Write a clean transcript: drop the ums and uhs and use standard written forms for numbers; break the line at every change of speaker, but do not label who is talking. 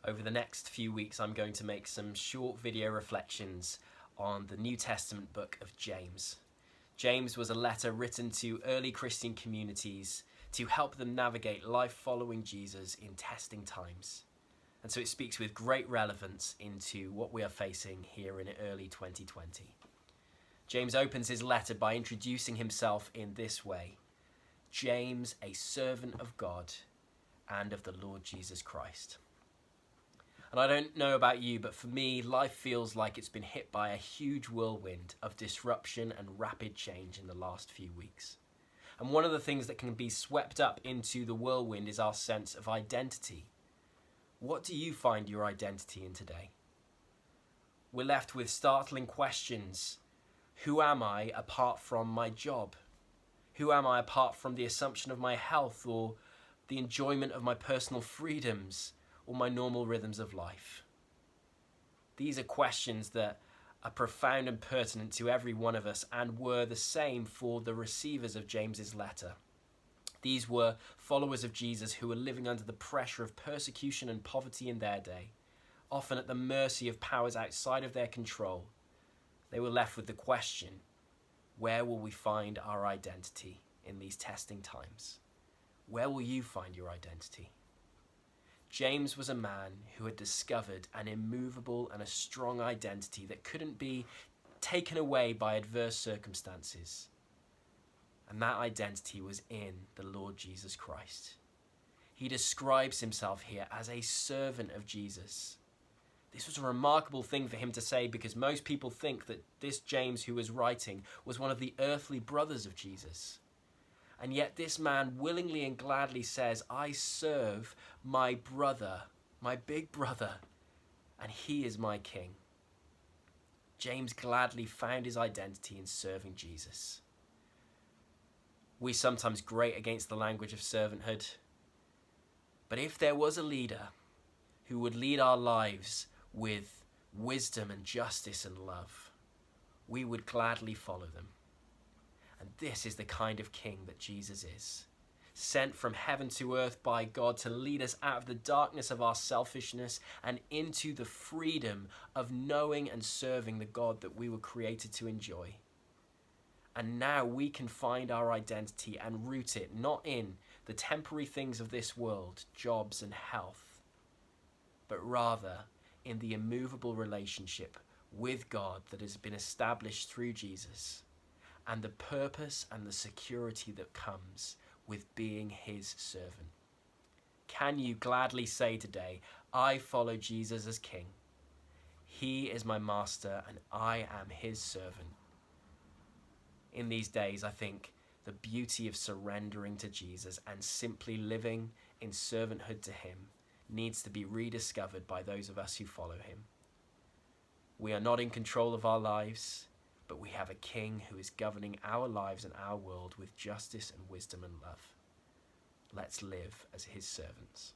Over the next few weeks, I'm going to make some short video reflections on the New Testament book of James. James was a letter written to early Christian communities to help them navigate life following Jesus in testing times. And so it speaks with great relevance into what we are facing here in early 2020. James opens his letter by introducing himself in this way: James, a servant of God and of the Lord Jesus Christ. And I don't know about you, but for me, life feels like it's been hit by a huge whirlwind of disruption and rapid change in the last few weeks. And one of the things that can be swept up into the whirlwind is our sense of identity. What do you find your identity in today? We're left with startling questions. Who am I apart from my job? Who am I apart from the assumption of my health or the enjoyment of my personal freedoms or my normal rhythms of life? These are questions that are profound and pertinent to every one of us, and were the same for the receivers of James's letter. These were followers of Jesus who were living under the pressure of persecution and poverty in their day, often at the mercy of powers outside of their control. They were left with the question, where will we find our identity in these testing times? Where will you find your identity? James was a man who had discovered an immovable and a strong identity that couldn't be taken away by adverse circumstances. And that identity was in the Lord Jesus Christ. He describes himself here as a servant of Jesus. This was a remarkable thing for him to say, because most people think that this James who was writing was one of the earthly brothers of Jesus. And yet this man willingly and gladly says, I serve my brother, my big brother, and he is my king. James gladly found his identity in serving Jesus. We sometimes grate against the language of servanthood, but if there was a leader who would lead our lives with wisdom and justice and love, we would gladly follow them. And this is the kind of king that Jesus is, sent from heaven to earth by God to lead us out of the darkness of our selfishness and into the freedom of knowing and serving the God that we were created to enjoy. And now we can find our identity and root it not in the temporary things of this world, jobs and health, but rather in the immovable relationship with God that has been established through Jesus, and the purpose and the security that comes with being his servant. Can you gladly say today, I follow Jesus as King. He is my master and I am his servant. In these days, I think the beauty of surrendering to Jesus and simply living in servanthood to him needs to be rediscovered by those of us who follow him. We are not in control of our lives, but we have a king who is governing our lives and our world with justice and wisdom and love. Let's live as his servants.